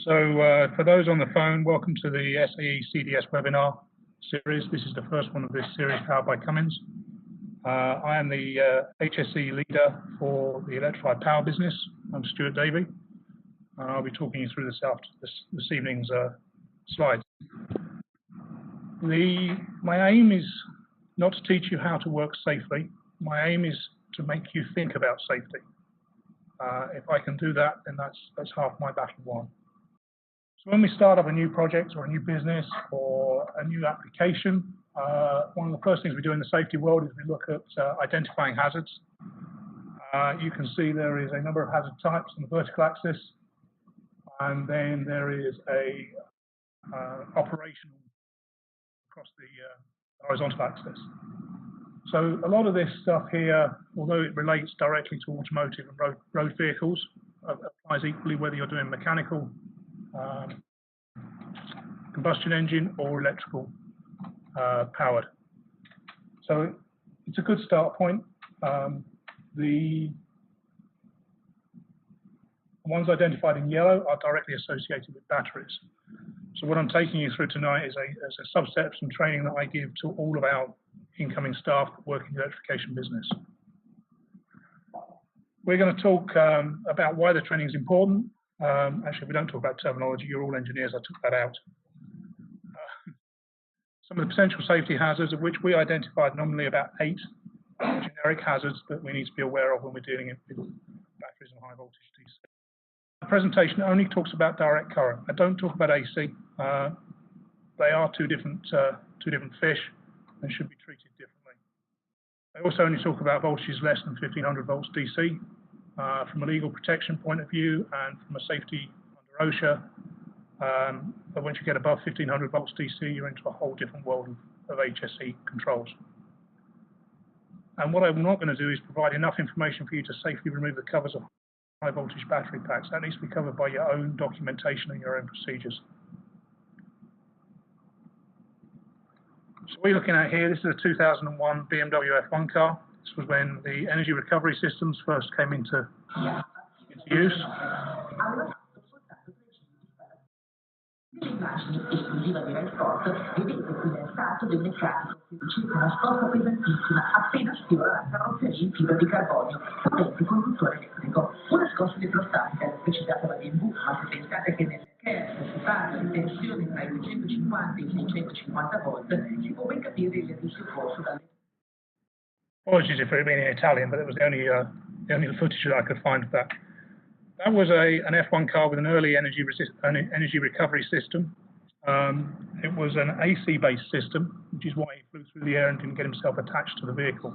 So for those on the phone, welcome to the SAE CDS webinar series. This is the first one of this series powered by Cummins. I am the HSE leader for the electrified power business. I'm Stuart Davey. I'll be talking you through this evening's slides. My aim is not to teach you how to work safely. My aim is to make you think about safety. If I can do that, then that's half my battle won. So when we start up a new project or a new business or a new application, one of the first things we do in the safety world is we look at identifying hazards. You can see there is a number of hazard types on the vertical axis, and then there is a operational across the horizontal axis. So a lot of this stuff here, although it relates directly to automotive and road vehicles, applies equally whether you're doing mechanical combustion engine or electrical powered. So it's a good start point. The ones identified in yellow are directly associated with batteries. So what I'm taking you through tonight is a subset of some training that I give to all of our incoming staff that work in the electrification business. We're going to talk about why the training is important. Actually, we don't talk about terminology. You're all engineers. I took that out. Some of the potential safety hazards, of which we identified nominally about 8 generic hazards that we need to be aware of when we're dealing with batteries and high voltage DC. The presentation only talks about direct current. I don't talk about AC. They are two different fish and should be treated differently. I also only talk about voltages less than 1500 volts DC from a legal protection point of view and from a safety under OSHA. But once you get above 1500 volts DC, you're into a whole different world of HSE controls. And what I'm not going to do is provide enough information for you to safely remove the covers of high voltage battery packs. That needs to be covered by your own documentation and your own procedures. So what you're looking at here, this is a 2001 BMW F1 car. This was when the energy recovery systems first came into use. Nelle immagini esclusiva di Railsport, vedete qui nel tratto del meccanico che riceve una scossa pesantissima appena sfiora la carrozzeria in fibra di carbonio, potente conduttore elettrico. Una scossa elettrostatica esplicitata da BMW, ma se pensate che nel CARES si parla di tensione tra i 250 e i 650 volt, si può ben capire il rischio corso dalle... Apologies if it being in Italian, but it was the only footage that I could find of that. That was an F1 car with an early energy recovery system. It was an AC-based system, which is why he flew through the air and didn't get himself attached to the vehicle.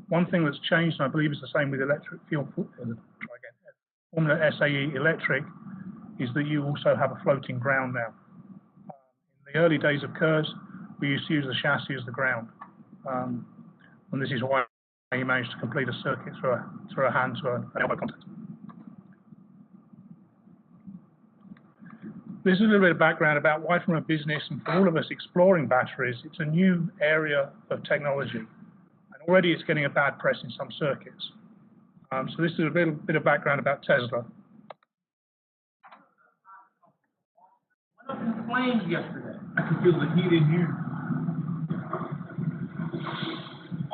One thing that's changed, and I believe it's the same with Formula SAE electric, is that you also have a floating ground now. In the early days of KERS, we used to use the chassis as the ground. And this is why he managed to complete a circuit through a hand to an elbow contact. This is a little bit of background about why, from a business and for all of us exploring batteries, it's a new area of technology. And already it's getting a bad press in some circuits. So this is a little bit of background about Tesla. Went up in flames yesterday. I could feel the heat in you.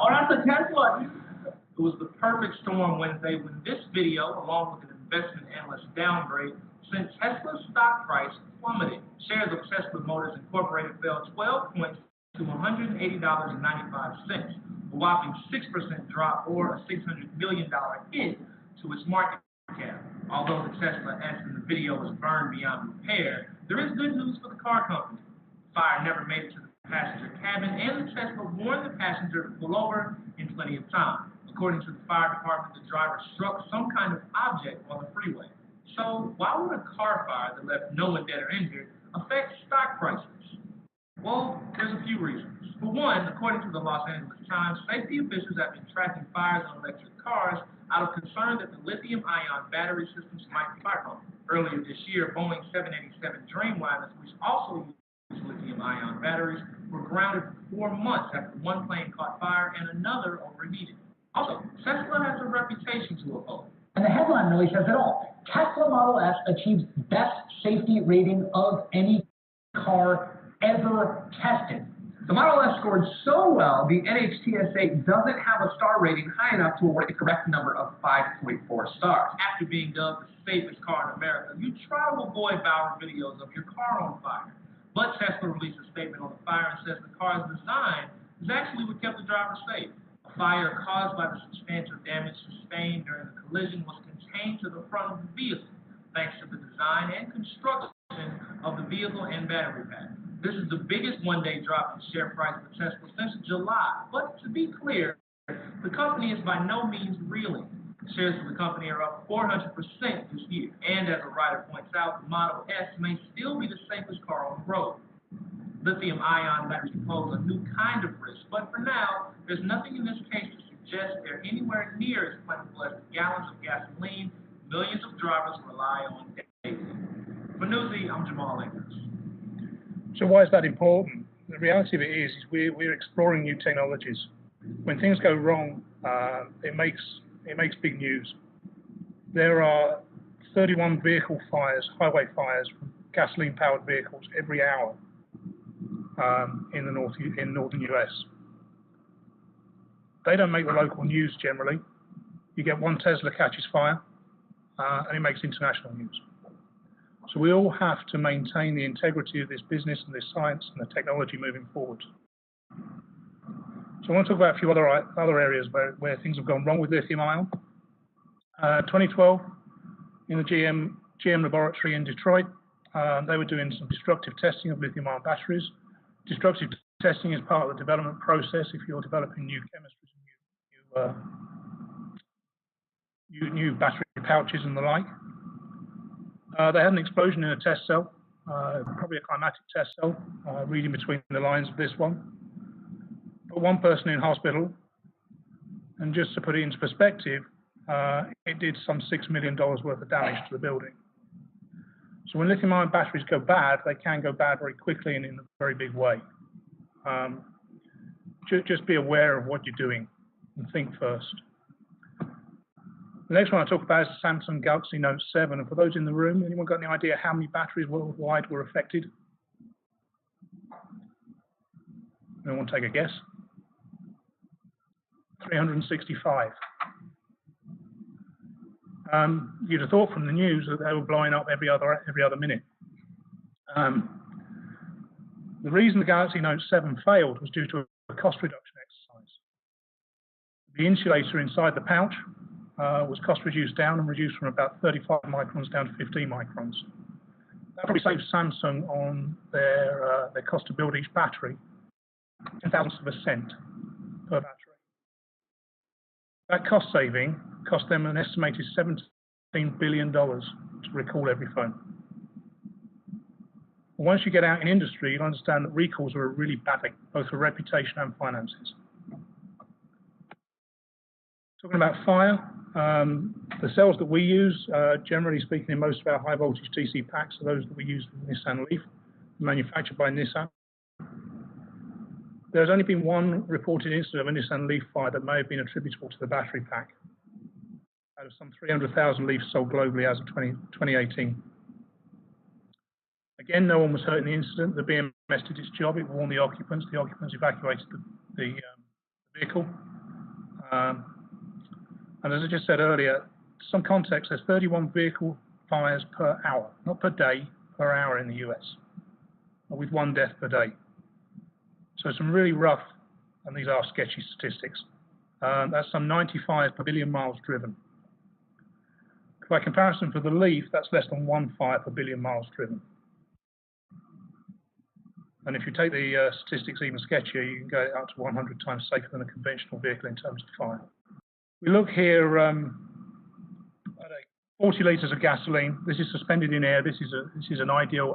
Oh, that's a Tesla. It was the perfect storm Wednesday when this video, along with an investment analyst downgrade, sent Tesla's stock price plummeted. Shares of Tesla Motors Incorporated fell 12 points to $180.95, a whopping 6% drop or a $600 million hit to its market cap. Although the Tesla S in the video was burned beyond repair, there is good news for the car company. Fire never made it to the passenger cabin, and the Tesla warned the passenger to pull over in plenty of time. According to the fire department, the driver struck some kind of object on the freeway. So why would a car fire that left no one dead or injured affect stock prices? Well, there's a few reasons. For one, according to the Los Angeles Times, safety officials have been tracking fires on electric cars out of concern that the lithium-ion battery systems might be fireproof. Earlier this year, Boeing 787 Dreamliners, which also use lithium-ion batteries, were grounded for 4 months after one plane caught fire and another overheated. Also, Tesla has a reputation to uphold. And the headline really says it all. Tesla Model S achieves best safety rating of any car ever tested. The Model S scored so well, the NHTSA doesn't have a star rating high enough to award the correct number of 5.4 stars. After being dubbed the safest car in America, you try to avoid viral videos of your car on fire. But Tesla released a statement on the fire and says the car's design is actually what kept the driver safe. A fire caused by the substantial damage sustained during the collision was contained to the front of the vehicle, thanks to the design and construction of the vehicle and battery pack. This is the biggest one-day drop in share price for Tesla since July. But to be clear, the company is by no means reeling. Shares of the company are up 400% this year. And as a writer points out, the Model S may still be the safest car on the road. Lithium-ion batteries pose a new kind of risk, but for now, there's nothing in this case to suggest they're anywhere near as plentiful as the gallons of gasoline millions of drivers rely on daily. For Newsy, I'm Jamal Akers. So why is that important? The reality of it is we're exploring new technologies. When things go wrong, it makes big news. There are 31 vehicle fires, highway fires from gasoline-powered vehicles every hour in northern US. They don't make the local news generally. You get one Tesla catches fire, and it makes international news. So we all have to maintain the integrity of this business and this science and the technology moving forward. So I want to talk about a few other areas where things have gone wrong with lithium-ion. 2012, in the GM laboratory in Detroit, they were doing some destructive testing of lithium-ion batteries. Destructive testing is part of the development process if you're developing new chemistries and new battery pouches and the like. They had an explosion in a test cell, probably a climatic test cell, reading between the lines of this one. Put one person in hospital, and just to put it into perspective, it did some $6 million worth of damage to the building. So when lithium-ion batteries go bad, they can go bad very quickly and in a very big way. Just be aware of what you're doing and think first. The next one I talk about is the Samsung Galaxy Note 7. And for those in the room, anyone got any idea how many batteries worldwide were affected? Anyone take a guess? 365. You'd have thought from the news that they were blowing up every other minute. The reason the Galaxy Note 7 failed was due to a cost reduction exercise. The insulator inside the pouch was cost reduced down and reduced from about 35 microns down to 15 microns. That probably saved Samsung on their cost to build each battery 0.000 of a cent per battery. That cost saving cost them an estimated $17 billion to recall every phone. Once you get out in industry, you'll understand that recalls are a really bad thing, both for reputation and finances. Talking about fire, the cells that we use, generally speaking, in most of our high voltage DC packs are those that we use in Nissan Leaf, manufactured by Nissan. There's only been one reported incident of a Nissan Leaf fire that may have been attributable to the battery pack, out of some 300,000 Leafs sold globally as of 2018. Again, no one was hurt in the incident. The BMS did its job. It warned the occupants. The occupants evacuated the vehicle. And as I just said earlier, some context, there's 31 vehicle fires per hour, not per day, per hour in the US, with one death per day. So some really rough, and these are sketchy statistics. That's some 95 per billion miles driven. By comparison, for the Leaf, that's less than 1 fire per billion miles driven. And if you take the statistics even sketchier, you can go up to 100 times safer than a conventional vehicle in terms of fire. We look here at 40 litres of gasoline. This is suspended in air. This is an ideal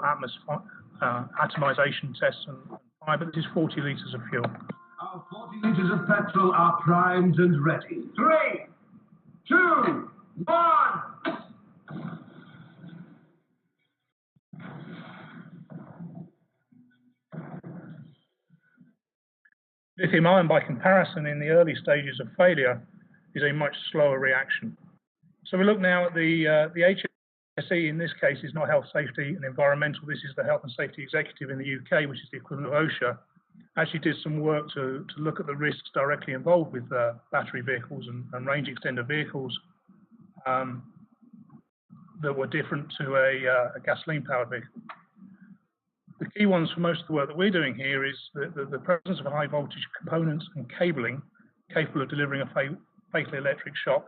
atomization test and fire, but this is 40 litres of fuel. Our 40 litres of petrol are primed and ready. 3, 2, 1. Lithium-ion, by comparison, in the early stages of failure, is a much slower reaction. So we look now at the HS SAE in this case is not health, safety and environmental. This is the Health and Safety Executive in the UK, which is the equivalent of OSHA. Actually did some work to look at the risks directly involved with battery vehicles and range extender vehicles that were different to a gasoline-powered vehicle. The key ones for most of the work that we're doing here is the presence of high voltage components and cabling capable of delivering a fatal electric shock,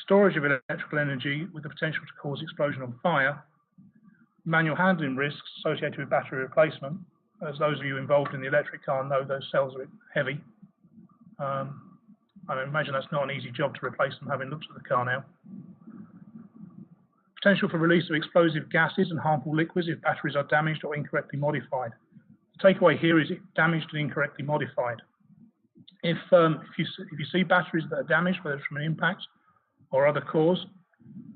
storage of electrical energy with the potential to cause explosion or fire, manual handling risks associated with battery replacement. As those of you involved in the electric car know, those cells are heavy. I imagine that's not an easy job to replace them, having looked at the car now. Potential for release of explosive gases and harmful liquids if batteries are damaged or incorrectly modified. The takeaway here is damaged and incorrectly modified. If you see batteries that are damaged, whether it's from an impact or other cause,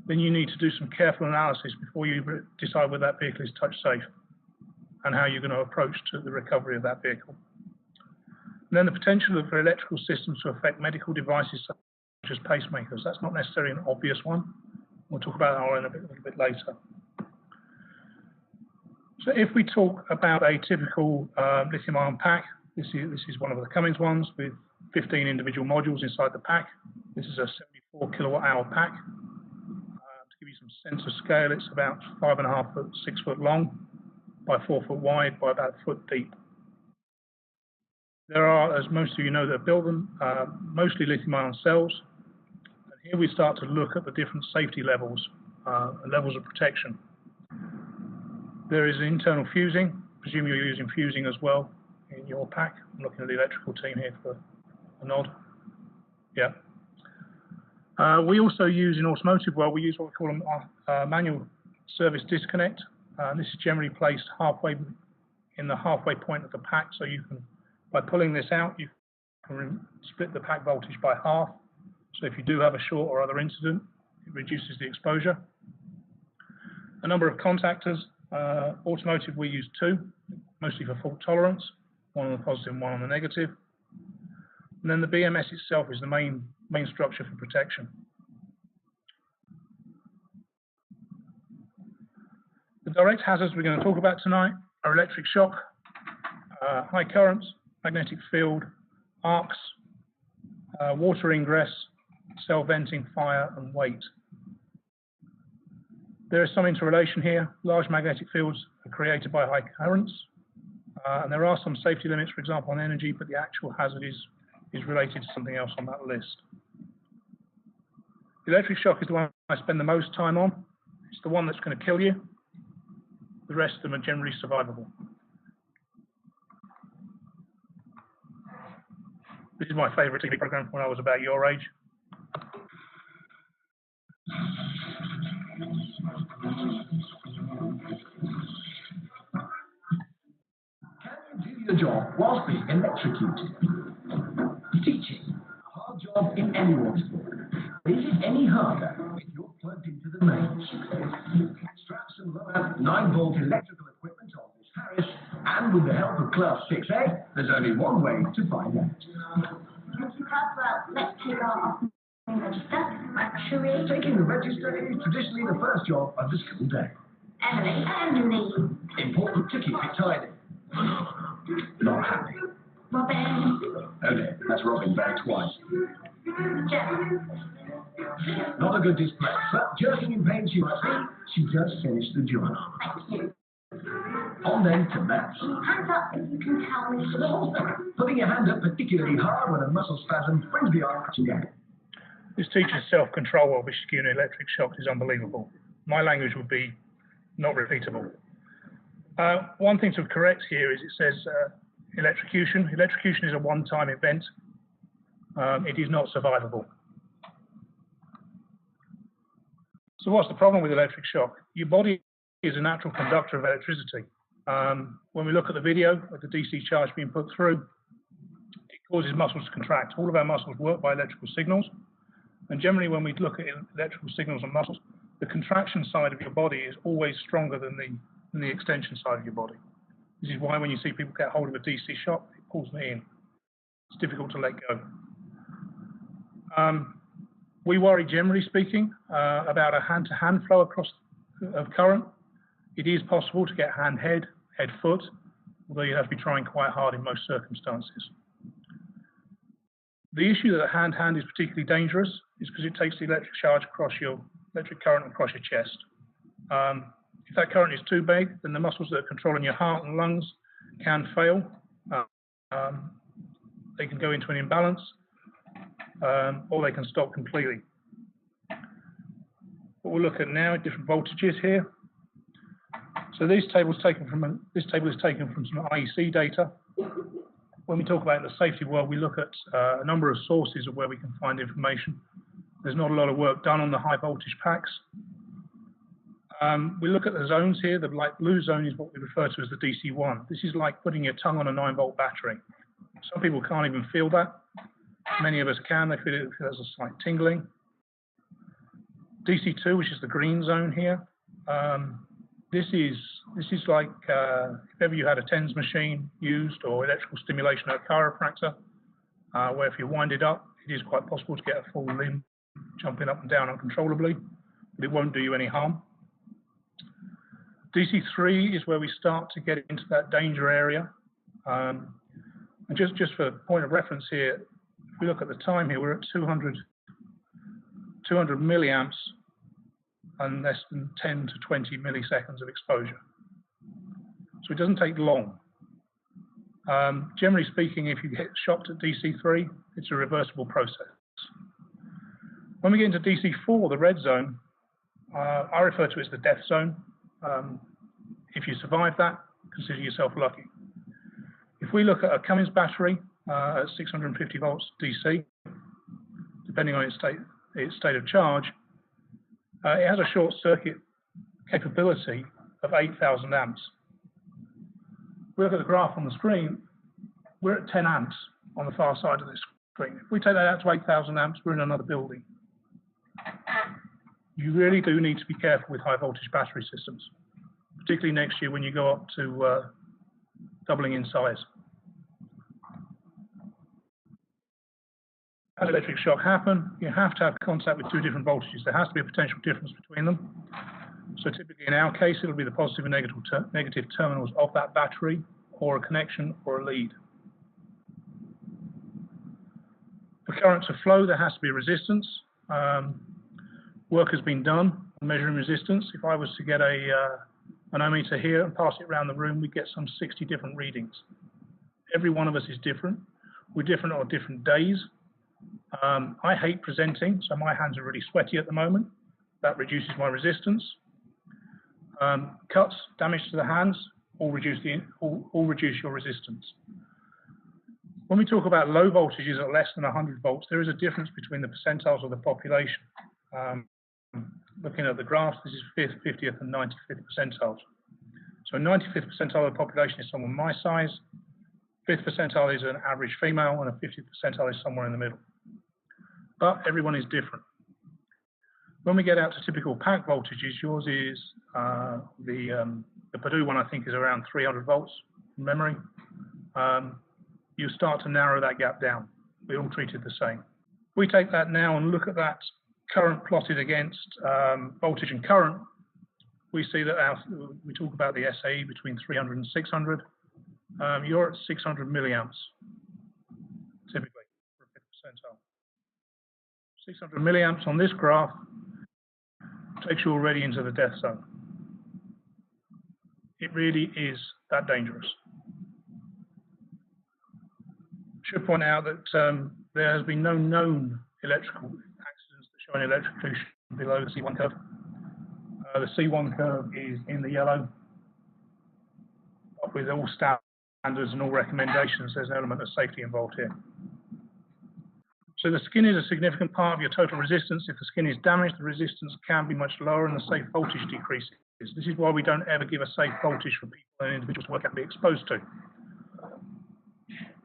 then you need to do some careful analysis before you decide whether that vehicle is touch safe and how you're going to approach to the recovery of that vehicle. And then the potential for electrical systems to affect medical devices such as pacemakers. That's not necessarily an obvious one. We'll talk about that a little bit later. So if we talk about a typical lithium-ion pack, this is one of the Cummins ones with 15 individual modules inside the pack. This is a 74 kilowatt-hour pack. To give you some sense of scale, it's about 5.5 foot, 6 foot long by 4 foot wide by about a foot deep. There are, as most of you know that build them, mostly lithium-ion cells. And here we start to look at the different safety levels and levels of protection. There is internal fusing. Presume you're using fusing as well in your pack. I'm looking at the electrical team here for a nod. Yeah. We also use in automotive world, we use what we call a manual service disconnect. This is generally placed halfway in the halfway point of the pack, so you can, by pulling this out, you can split the pack voltage by half. So if you do have a short or other incident, it reduces the exposure. A number of contactors. Automotive, we use 2, mostly for fault tolerance, one on the positive and one on the negative. And then the BMS itself is the main structure for protection. The direct hazards we're going to talk about tonight are electric shock, high currents, magnetic field, arcs, water ingress, cell venting, fire, and weight. There is some interrelation here. Large magnetic fields are created by high currents, and there are some safety limits, for example, on energy, but the actual hazard is related to something else on that list. The electric shock is the one I spend the most time on. It's the one that's going to kill you. The rest of them are generally survivable. This is my favorite TV program when I was about your age. Can you do your job whilst being electrocuted? Teaching, a hard job in any water sport. Is it any harder if you're plugged into the mains? Strap some low 9-volt electrical equipment on this Harris, and with the help of Class 6A, there's only one way to find out. Let's take our register. Taking the register is traditionally the first job of the school day. Emily. Important to keep it tidy. Not happy. Robin. Okay, that's Robin back twice. Jen. Not a good display, but jerking in pain she must be. She just finished the job. Thank you. On then to maths. Hands up if you can tell me. Putting your hand up particularly hard when a muscle spasm brings the arm to down. This teacher's self-control while executing an electric shock is unbelievable. My language would be not repeatable. One thing to correct here is it says electrocution. Electrocution is a one-time event. It is not survivable. So what's the problem with electric shock? Your body is a natural conductor of electricity. When we look at the video of the DC charge being put through, it causes muscles to contract. All of our muscles work by electrical signals. And generally when we look at electrical signals and muscles, the contraction side of your body is always stronger than the extension side of your body. This is why when you see people get hold of a DC shock, it pulls me in. It's difficult to let go. We worry, generally speaking, about a hand-to-hand flow across of current. It is possible to get hand-head, head-foot, although you have to be trying quite hard in most circumstances. The issue that hand-hand is particularly dangerous is because it takes the electric charge across your electric current across your chest. If that current is too big, then the muscles that are controlling your heart and lungs can fail. They can go into an imbalance, or they can stop completely. What we'll look at now are different voltages here. So this table is taken from some IEC data. When we talk about the safety world, we look at a number of sources of where we can find information. There's not a lot of work done on the high voltage packs. We look at the zones here. The light blue zone is what we refer to as the DC1. This is like putting your tongue on a 9-volt battery. Some people can't even feel that. Many of us can. They feel it as a slight tingling. DC2, which is the green zone here. This is like if ever you had a TENS machine used or electrical stimulation at a chiropractor, where if you wind it up, it is quite possible to get a full limb jumping up and down uncontrollably, but it won't do you any harm. DC3 is where we start to get into that danger area. And just for point of reference here, if we look at the time here, we're at 200 milliamps and less than 10 to 20 milliseconds of exposure. So it doesn't take long. Generally speaking, if you get shocked at DC3, it's a reversible process. When we get into DC4, the red zone, I refer to it as the death zone. If you survive that, consider yourself lucky. If we look at a Cummins battery at 650 volts DC, depending on its state of charge, it has a short circuit capability of 8,000 amps. If we look at the graph on the screen, we're at 10 amps on the far side of this screen. If we take that out to 8,000 amps, we're in another building. You really do need to be careful with high voltage battery systems, particularly next year when you go up to doubling in size. As electric shock happen, you have to have contact with two different voltages. There has to be a potential difference between them. So typically in our case, it'll be the positive and negative terminals of that battery, or a connection, or a lead. For current to flow, there has to be resistance. Work has been done on measuring resistance. If I was to get an ohmmeter here and pass it around the room, we get some 60 different readings. Every one of us is different. We're different on different days. I hate presenting, so my hands are really sweaty at the moment. That reduces my resistance. Cuts, damage to the hands, all reduce your resistance. When we talk about low voltages at less than 100 volts, there is a difference between the percentiles of the population. Looking at the graphs, this is 50th and 95th percentiles. So 95th percentile of the population is someone my size, 5th percentile is an average female, and a 50th percentile is somewhere in the middle. But everyone is different. When we get out to typical pack voltages, yours is the Purdue one, I think, is around 300 volts from memory. You start to narrow that gap down. We're all treated the same. We take that now and look at that current plotted against voltage and current. We see that we talk about the SAE between 300 and 600. You're at 600 milliamps, typically, for a 5th percentile. 600 milliamps on this graph takes you already into the death zone. It really is that dangerous. I should point out that there has been no known electrical accidents that show an electrocution below the C1 curve. The C1 curve is in the yellow. But with all standards and all recommendations, there's an element of safety involved here. So the skin is a significant part of your total resistance. If the skin is damaged, the resistance can be much lower and the safe voltage decreases. This is why we don't ever give a safe voltage for people and individuals to work out to be exposed to.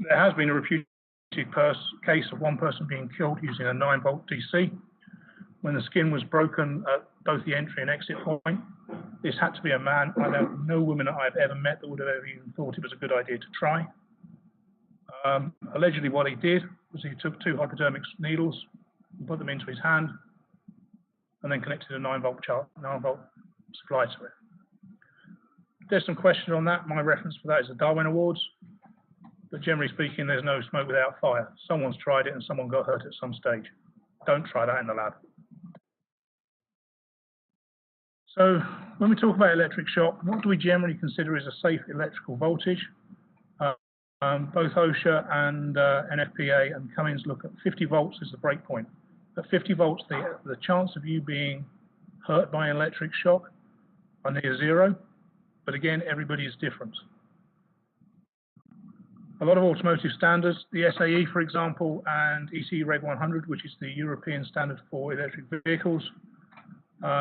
There has been a reputed case of one person being killed using a 9-volt DC. When the skin was broken at both the entry and exit point, this had to be a man. I know no woman that I've ever met that would have ever even thought it was a good idea to try. Allegedly what he did was he took 2 hypodermic needles, put them into his hand, and then connected a 9-volt supply to it. There's some question on that. My reference for that is the Darwin Awards, but generally speaking, there's no smoke without fire. Someone's tried it and someone got hurt at some stage. Don't try that in the lab. So when we talk about electric shock, what do we generally consider is a safe electrical voltage? Both OSHA and NFPA and Cummins look at 50 volts as the break point. At 50 volts, the chance of you being hurt by an electric shock are near zero, but again, everybody is different. A lot of automotive standards, the SAE, for example, and ECE Reg 100, which is the European standard for electric vehicles,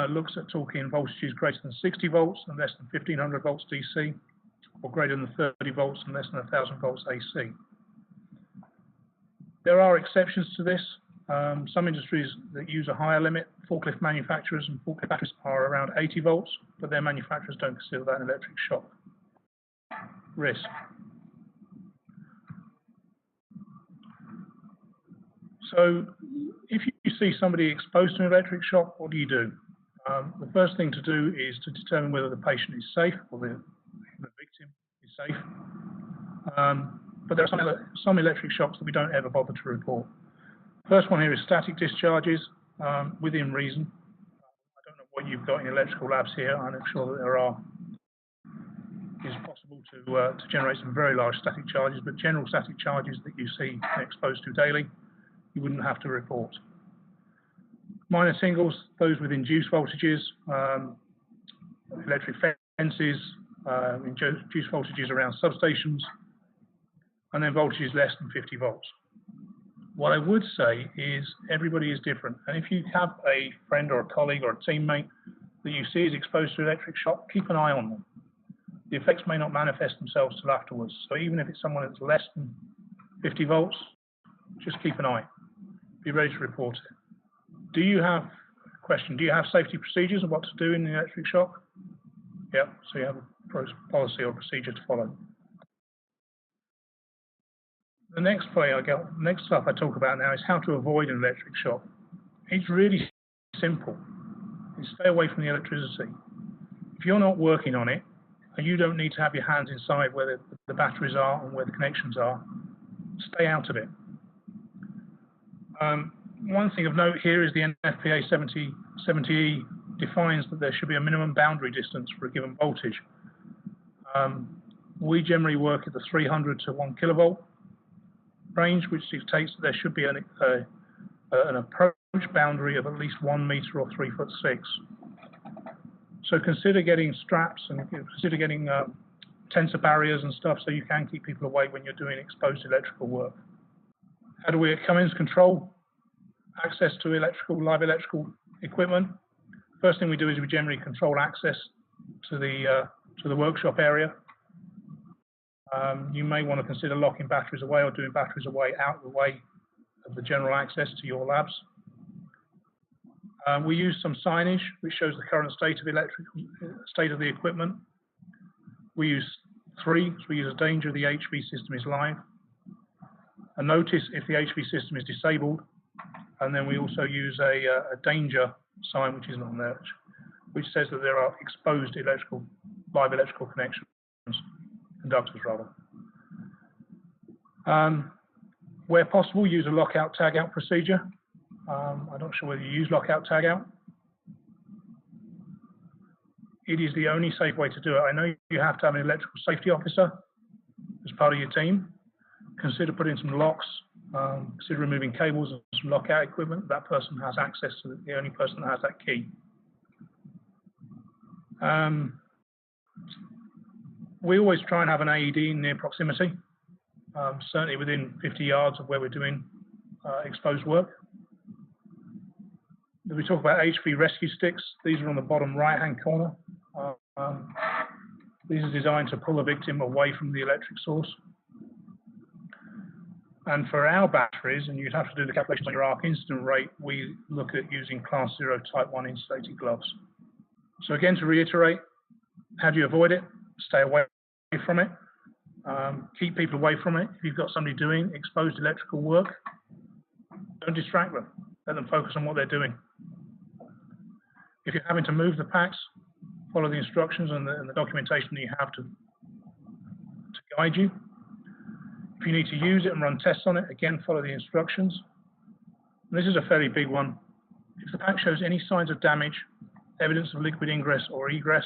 looks at talking voltages greater than 60 volts and less than 1500 volts DC, or greater than 30 volts and less than 1000 volts AC. There are exceptions to this. Some industries that use a higher limit, forklift manufacturers and forklift batteries are around 80 volts, but their manufacturers don't consider that an electric shock. Risk. So if you see somebody exposed to an electric shock, what do you do? The first thing to do is to determine whether the patient is safe or the victim is safe. But there are some electric shocks that we don't ever bother to report. First one here is static discharges within reason. I don't know what you've got in electrical labs here. I'm sure that there are. It's possible to generate some very large static charges, but general static charges that you see exposed to daily, you wouldn't have to report. Minor singles, those with induced voltages, electric fences, induced voltages around substations, and then voltages less than 50 volts. What I would say is everybody is different. And if you have a friend or a colleague or a teammate that you see is exposed to electric shock, keep an eye on them. The effects may not manifest themselves till afterwards. So even if it's someone that's less than 50 volts, just keep an eye. Be ready to report it. Do you have safety procedures of what to do in the electric shock? Yeah, so you have a policy or procedure to follow. The next stuff I talk about now is how to avoid an electric shock. It's really simple. You stay away from the electricity. If you're not working on it, and you don't need to have your hands inside where the batteries are and where the connections are, stay out of it. One thing of note here is the NFPA 70E defines that there should be a minimum boundary distance for a given voltage. We generally work at the 300 to 1 kilovolt range, which dictates that there should be an approach boundary of at least 1 meter or 3'6". So consider getting straps and consider getting tensor barriers and stuff so you can keep people away when you're doing exposed electrical work. How do we at Cummins control access to live electrical equipment? First thing we do is we generally control access to the workshop area. You may want to consider locking batteries away or doing batteries away out of the way of the general access to your labs. We use some signage which shows the current state of the equipment. We use 3, so we use a danger the HV system is live. A notice if the HV system is disabled, and then we also use a danger sign, which isn't on there, which says that there are exposed live electrical connections, conductors rather. Where possible, use a lockout tagout procedure. I'm not sure whether you use lockout tagout. It is the only safe way to do it. I know you have to have an electrical safety officer as part of your team. Consider putting some locks, consider removing cables and some lockout equipment. That person has access to the only person that has that key. We always try and have an AED in near proximity, certainly within 50 yards of where we're doing exposed work. If we talk about HV rescue sticks, these are on the bottom right-hand corner. These are designed to pull the victim away from the electric source. And for our batteries, and you'd have to do the calculations on your arc incident rate, we look at using Class 0 Type 1 insulated gloves. So again, to reiterate, how do you avoid it? Stay away from it. Keep people away from it. If you've got somebody doing exposed electrical work, don't distract them. let them focus on what they're doing. If you're having to move the packs, follow the instructions and the documentation that you have to guide you. If you need to use it and run tests on it, again, follow the instructions. And this is a fairly big one. If the pack shows any signs of damage, evidence of liquid ingress or egress,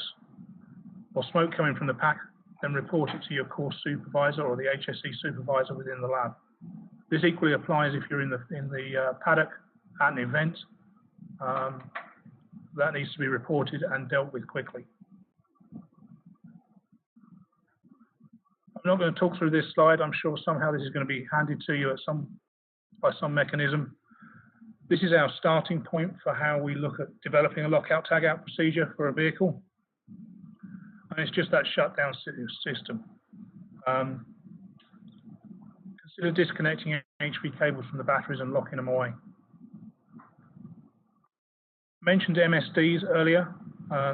or smoke coming from the pack, then report it to your course supervisor or the HSE supervisor within the lab. This equally applies if you're in the paddock at an event. That needs to be reported and dealt with quickly. I'm not going to talk through this slide. I'm sure somehow this is going to be handed to you by some mechanism. This is our starting point for how we look at developing a lockout tagout procedure for a vehicle. And it's just that shutdown system. Consider disconnecting HV cables from the batteries and locking them away. Mentioned MSDs earlier.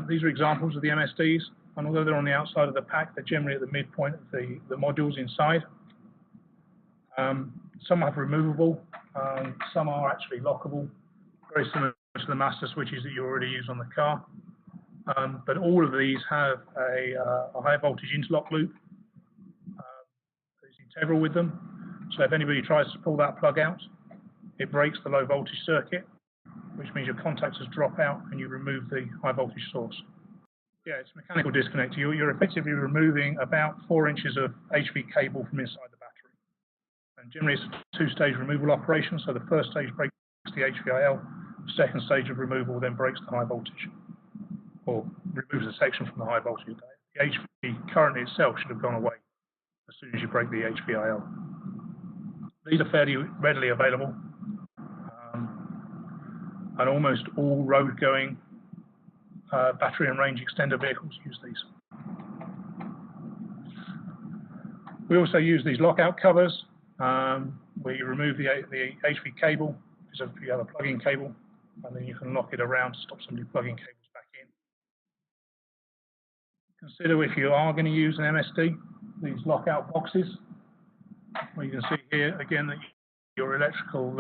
These are examples of the MSDs, and although they're on the outside of the pack, they're generally at the midpoint of the modules inside. Some have removable, some are actually lockable, very similar to the master switches that you already use on the car. But all of these have a high voltage interlock loop that is integral with them. So if anybody tries to pull that plug out, it breaks the low voltage circuit, which means your contactors drop out and you remove the high voltage source. Yeah, it's a mechanical disconnect. You're effectively removing about 4 inches of HV cable from inside the battery. And generally it's a 2-stage removal operation. So the first stage breaks the HVIL, the second stage of removal then breaks the high voltage, or removes a section from the high voltage. The HV current itself should have gone away as soon as you break the HVIL. These are fairly readily available. And almost all road-going battery and range extender vehicles use these. We also use these lockout covers where you remove the HV cable, so if you have a plug-in cable, and then you can lock it around to stop somebody plugging cables back in. Consider if you are going to use an MSD, these lockout boxes, where you can see here again that your electrical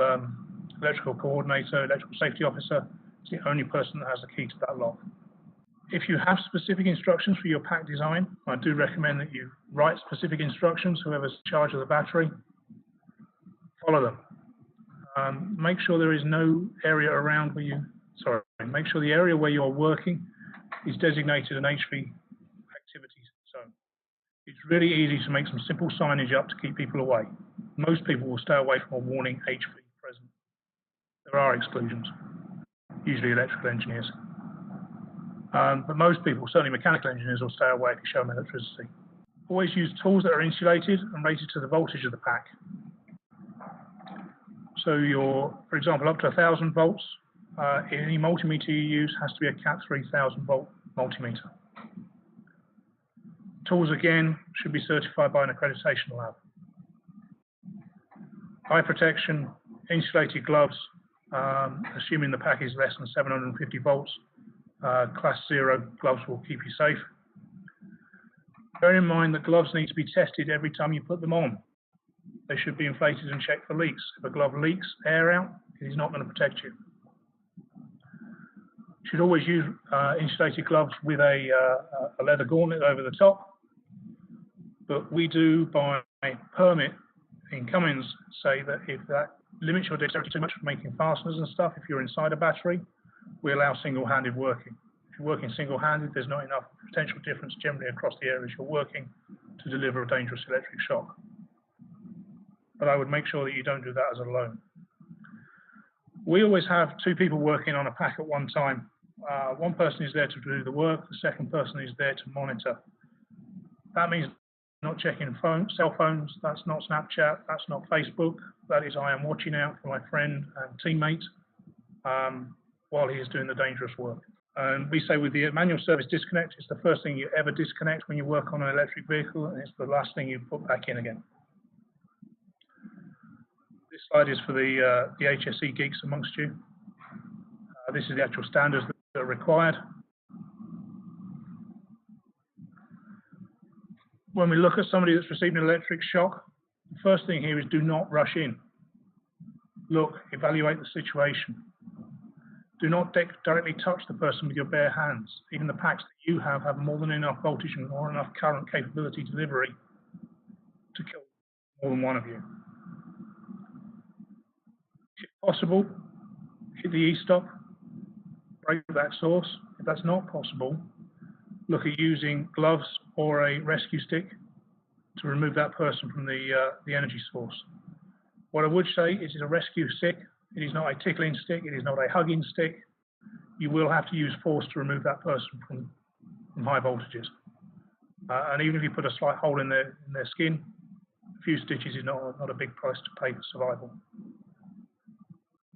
coordinator, electrical safety officer, is the only person that has the key to that lock. If you have specific instructions for your pack design, I do recommend that you write specific instructions, whoever's in charge of the battery, follow them. Make sure there is no area around where make sure the area where you're working is designated an HV activity zone. It's really easy to make some simple signage up to keep people away. Most people will stay away from a warning HV present. There are exclusions, usually electrical engineers. But most people, certainly mechanical engineers, will stay away if you show them electricity. Always use tools that are insulated and rated to the voltage of the pack. So for example, up to 1,000 volts, any multimeter you use has to be a Cat 3000 volt multimeter. Tools, again, should be certified by an accreditation lab. Eye protection, insulated gloves, assuming the pack is less than 750 volts, class 0 gloves will keep you safe. Bear in mind that gloves need to be tested every time you put them on. They should be inflated and checked for leaks. If a glove leaks air out, it is not going to protect you. You should always use insulated gloves with a leather gauntlet over the top. But we do, by permit in Cummins, say that if that limits your dexterity too much for making fasteners and stuff, if you're inside a battery, we allow single-handed working. If you're working single-handed, there's not enough potential difference generally across the areas you're working to deliver a dangerous electric shock. But I would make sure that you don't do that as alone. We always have 2 people working on a pack at one time. One person is there to do the work, the second person is there to monitor. That means not checking cell phones, that's not Snapchat, that's not Facebook, that is I am watching out for my friend and teammate while he is doing the dangerous work. And we say with the manual service disconnect, it's the first thing you ever disconnect when you work on an electric vehicle, and it's the last thing you put back in again. This slide is for the HSE geeks amongst you. This is the actual standards that are required. When we look at somebody that's received an electric shock, the first thing here is do not rush in. look, evaluate the situation. Do not directly touch the person with your bare hands. Even the packs that you have more than enough voltage and more enough current capability delivery to kill more than one of you. If possible, hit the e-stop, break that source. If that's not possible, look at using gloves or a rescue stick to remove that person from the energy source. What I would say is it's a rescue stick. It is not a tickling stick. It is not a hugging stick. You will have to use force to remove that person from high voltages. And even if you put a slight hole in their skin, a few stitches is not a big price to pay for survival.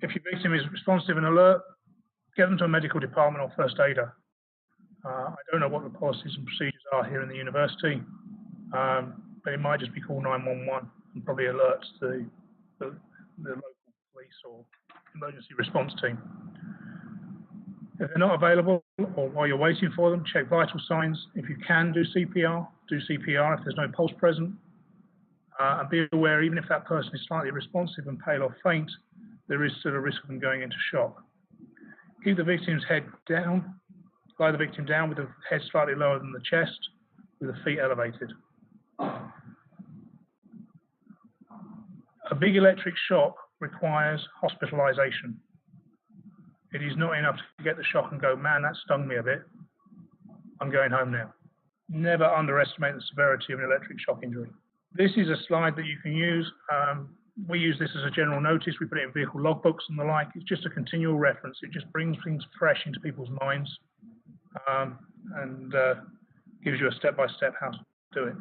If your victim is responsive and alert, get them to a medical department or first aider. I don't know what the policies and procedures are here in the university, but it might just be called 911 and probably alert the local police or emergency response team. If they're not available or while you're waiting for them, check vital signs. If you can do CPR if there's no pulse present. And be aware, even if that person is slightly responsive and pale or faint, there is still a risk of them going into shock. Keep the victim's head down. Lie the victim down with the head slightly lower than the chest, with the feet elevated. A big electric shock requires hospitalization. It is not enough to get the shock and go, man, that stung me a bit. I'm going home now. Never underestimate the severity of an electric shock injury. This is a slide that you can use. We use this as a general notice. We put it in vehicle logbooks and the like. It's just a continual reference. It just brings things fresh into people's minds and gives you a step-by-step how to do it.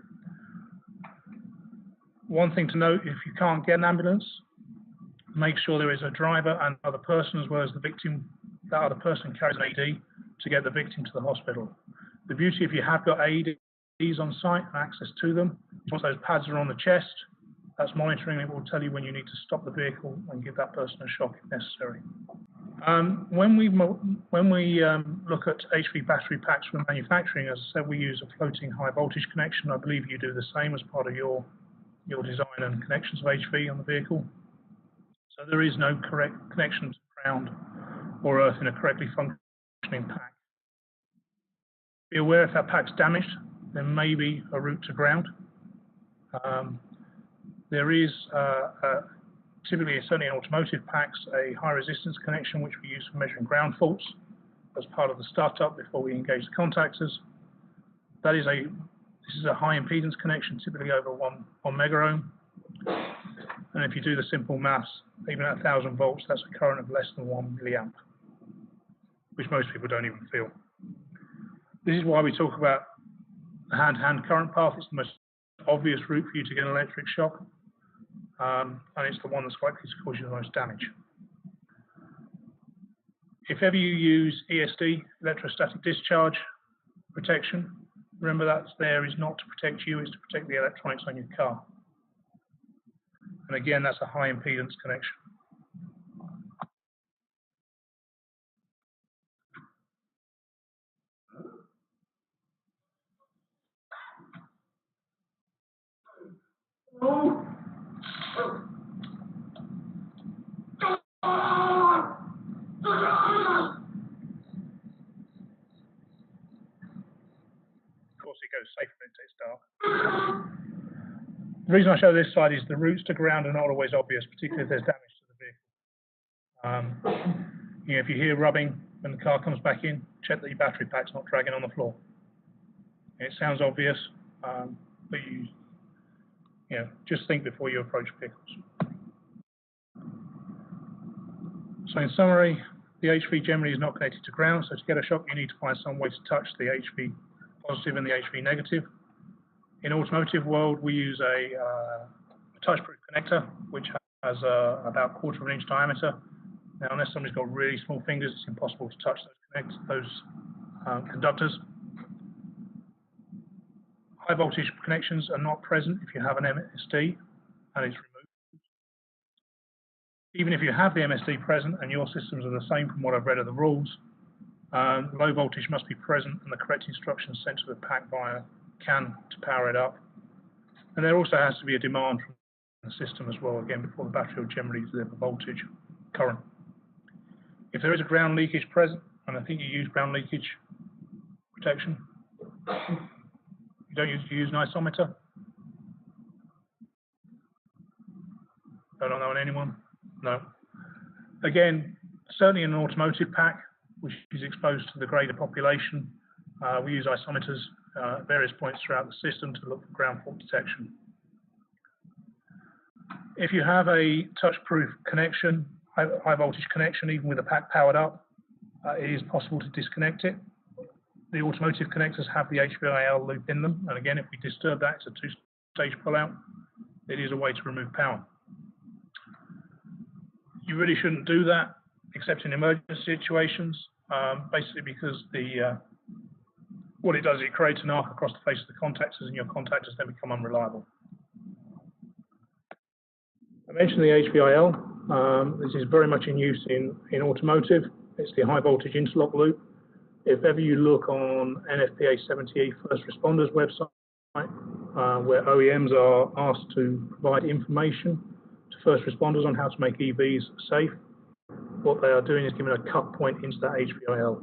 One thing to note, if you can't get an ambulance, make sure there is a driver and other person as well as the victim. That other person carries an AED to get the victim to the hospital. The beauty, if you have got AEDs on site and access to them, once those pads are on the chest, that's monitoring. It will tell you when you need to stop the vehicle and give that person a shock if necessary. When we look at HV battery packs from manufacturing, as I said, we use a floating high voltage connection. I believe you do the same as part of your design and connections of HV on the vehicle. So there is no correct connection to ground or earth in a correctly functioning pack. Be aware if that pack's damaged, there may be a route to ground. There is typically, certainly in automotive packs, a high resistance connection which we use for measuring ground faults as part of the startup before we engage the contactors. This is a high impedance connection, typically over 1 megaohm. And if you do the simple maths, even at 1,000 volts, that's a current of less than 1 milliamp, which most people don't even feel. This is why we talk about the hand-to-hand current path. It's the most obvious route for you to get an electric shock, and it's the one that's likely to cause you the most damage. If ever you use ESD, electrostatic discharge protection, remember that's there is not to protect you, it's to protect the electronics on your car. And again, that's a high impedance connection. Of course, it goes safe when it's dark. The reason I show this slide is the routes to ground are not always obvious, particularly if there's damage to the vehicle. If you hear rubbing when the car comes back in, check that your battery pack's not dragging on the floor. It sounds obvious, but just think before you approach vehicles. So in summary, the HV generally is not connected to ground, so to get a shock, you need to find some way to touch the HV positive and the HV negative. In automotive world, we use a touch-proof connector, which has about 1/4 of an inch diameter. Now, unless somebody's got really small fingers, it's impossible to touch those conductors. High voltage connections are not present if you have an MSD and it's removed. Even if you have the MSD present and your systems are the same from what I've read of the rules, low voltage must be present and the correct instructions sent to the pack via CAN to power it up. And there also has to be a demand from the system as well, again, before the battery will generally deliver voltage current. If there is a ground leakage present, and I think you use ground leakage protection, you don't use an isometer? I don't know anyone? No. Again, certainly in an automotive pack, which is exposed to the greater population, we use isometers at various points throughout the system to look for ground fault detection. If you have a touch-proof connection, high voltage connection, even with the pack powered up, it is possible to disconnect it. The automotive connectors have the HVIL loop in them, and again, if we disturb that, it's a two-stage pull-out. It is a way to remove power. You really shouldn't do that, except in emergency situations, basically because what it does is it creates an arc across the face of the contactors, and your contactors then become unreliable. I mentioned the HVIL. This is very much in use in automotive. It's the high voltage interlock loop. If ever you look on NFPA 70E First Responders website, where OEMs are asked to provide information to first responders on how to make EVs safe, what they are doing is giving a cut point into that HVIL.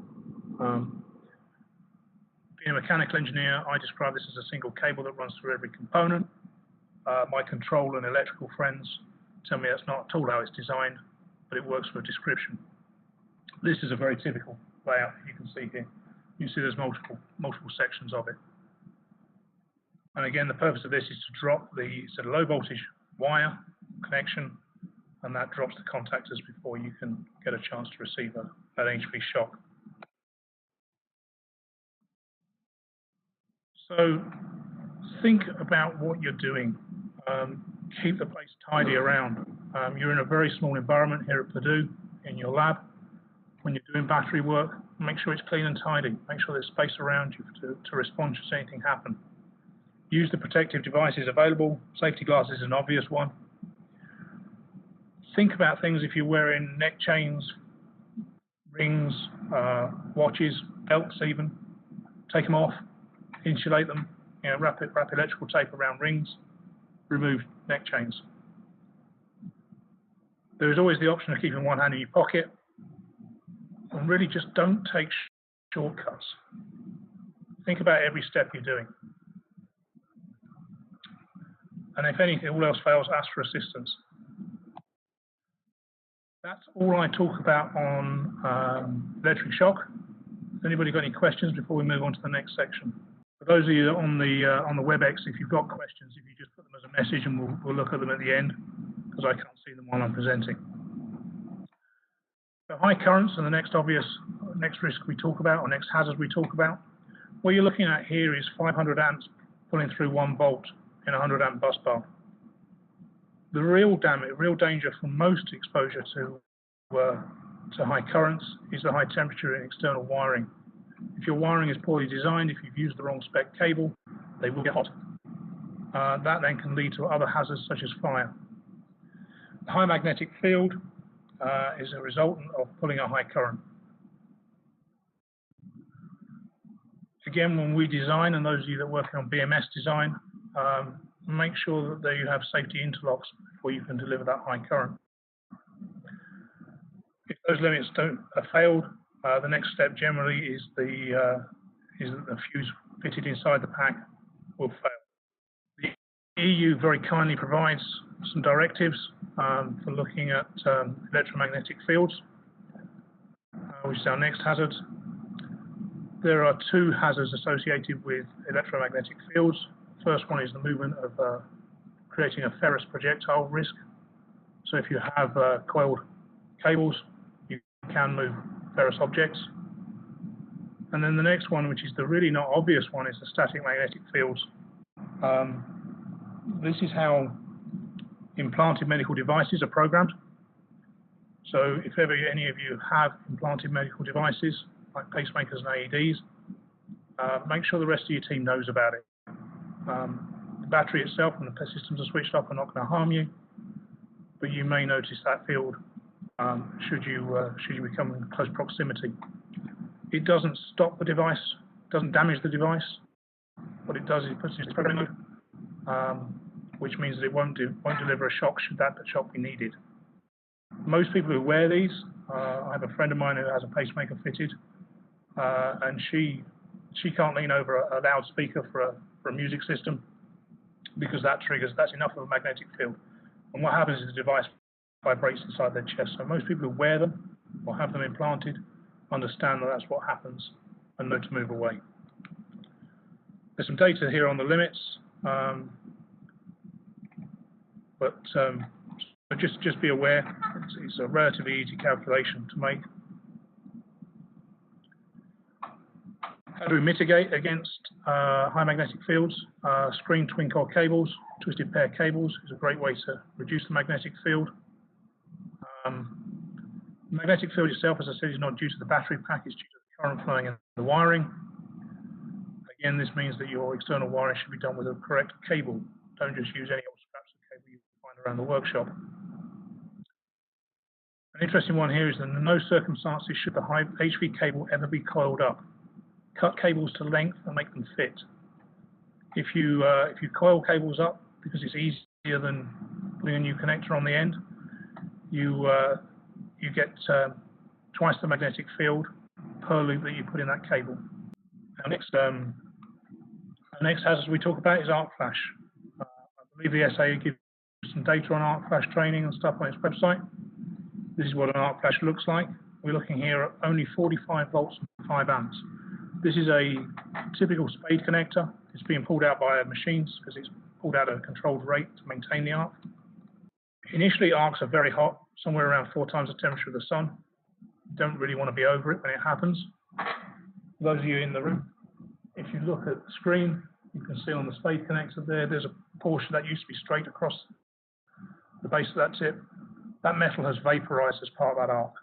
Being a mechanical engineer, I describe this as a single cable that runs through every component. My control and electrical friends tell me that's not at all how it's designed, but it works for a description. This is a very typical layout you can see here. You see there's multiple sections of it. And again, the purpose of this is to drop the low voltage wire connection, and that drops the contactors before you can get a chance to receive that HV shock. So think about what you're doing. Keep the place tidy around. You're in a very small environment here at Purdue in your lab. When you're doing battery work, make sure it's clean and tidy. Make sure there's space around you to respond should anything happen. Use the protective devices available. Safety glasses is an obvious one. Think about things if you're wearing neck chains, rings, watches, belts even. Take them off, insulate them, wrap electrical tape around rings, remove neck chains. There is always the option of keeping one hand in your pocket, and really just don't take shortcuts. Think about every step you're doing. And if anything, all else fails, ask for assistance. That's all I talk about on electric shock. Has anybody got any questions before we move on to the next section? For those of you on the WebEx, if you've got questions, if you just put them as a message, and we'll look at them at the end, because I can't see them while I'm presenting. So high currents are the next risk we talk about, or next hazard we talk about. What you're looking at here is 500 amps pulling through 1 volt in a 100 amp bus bar. The real danger from most exposure to high currents is the high temperature in external wiring. If your wiring is poorly designed, if you've used the wrong spec cable, they will get hot. That then can lead to other hazards such as fire. The high magnetic field is a resultant of pulling a high current. Again, when we design, and those of you that are working on BMS design, make sure that you have safety interlocks before you can deliver that high current. If those limits are failed, the next step generally is that the fuse fitted inside the pack will fail. The EU very kindly provides some directives for looking at electromagnetic fields, which is our next hazard. There are 2 hazards associated with electromagnetic fields. The first one is the movement of creating a ferrous projectile risk. So if you have coiled cables, you can move ferrous objects. And then the next one, which is the really not obvious one, is the static magnetic fields. This is how implanted medical devices are programmed. So if ever any of you have implanted medical devices, like pacemakers and AEDs, make sure the rest of your team knows about it. The battery itself and the systems are switched off are not going to harm you, but you may notice that field should you become in close proximity. It doesn't stop the device, doesn't damage the device. What it does is it puts it in program mode, which means that it won't deliver a shock should that shock be needed. Most people who wear these, I have a friend of mine who has a pacemaker fitted, and she can't lean over a loudspeaker for a music system because that's enough of a magnetic field. And what happens is the device vibrates inside their chest. So most people who wear them or have them implanted understand that that's what happens and know to move away. There's some data here on the limits, but just be aware, it's a relatively easy calculation to make. How do we mitigate against high magnetic fields? Screen twin coil cables, twisted pair cables is a great way to reduce the magnetic field. The magnetic field itself, as I said, is not due to the battery pack, it's due to the current flowing in the wiring. Again, this means that your external wiring should be done with a correct cable. Don't just use any old scraps of cable you find around the workshop. An interesting one here is that in no circumstances should the high HV cable ever be coiled up. Cut cables to length and make them fit. If you coil cables up, because it's easier than putting a new connector on the end, you get twice the magnetic field per loop that you put in that cable. Our next hazard we talk about is arc flash. I believe the SAE gives some data on arc flash training and stuff on its website. This is what an arc flash looks like. We're looking here at only 45 volts and 5 amps. This is a typical spade connector. It's being pulled out by machines because it's pulled out at a controlled rate to maintain the arc. Initially, arcs are very hot, somewhere around 4 times the temperature of the sun. You don't really want to be over it when it happens. For those of you in the room, if you look at the screen, you can see on the spade connector there's a portion that used to be straight across the base of that tip. That metal has vaporized as part of that arc.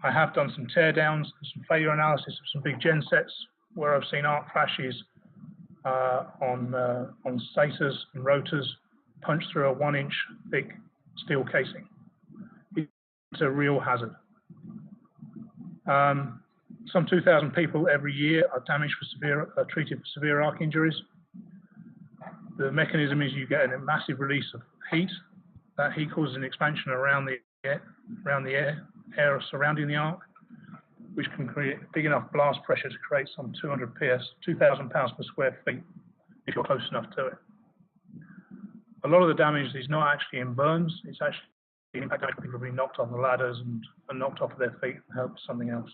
I have done some teardowns and some failure analysis of some big gen sets where I've seen arc flashes on stators and rotors punched through a 1-inch thick steel casing. It's a real hazard. Some 2,000 people every year are damaged treated for severe arc injuries. The mechanism is you get a massive release of heat. That heat causes an expansion around the air surrounding the arc, which can create big enough blast pressure to create some 200 PS, 2,000 pounds per square feet, if you're close enough to it. A lot of the damage is not actually in burns, it's actually the impact damage. People have been knocked off the ladders and knocked off of their feet and helped something else.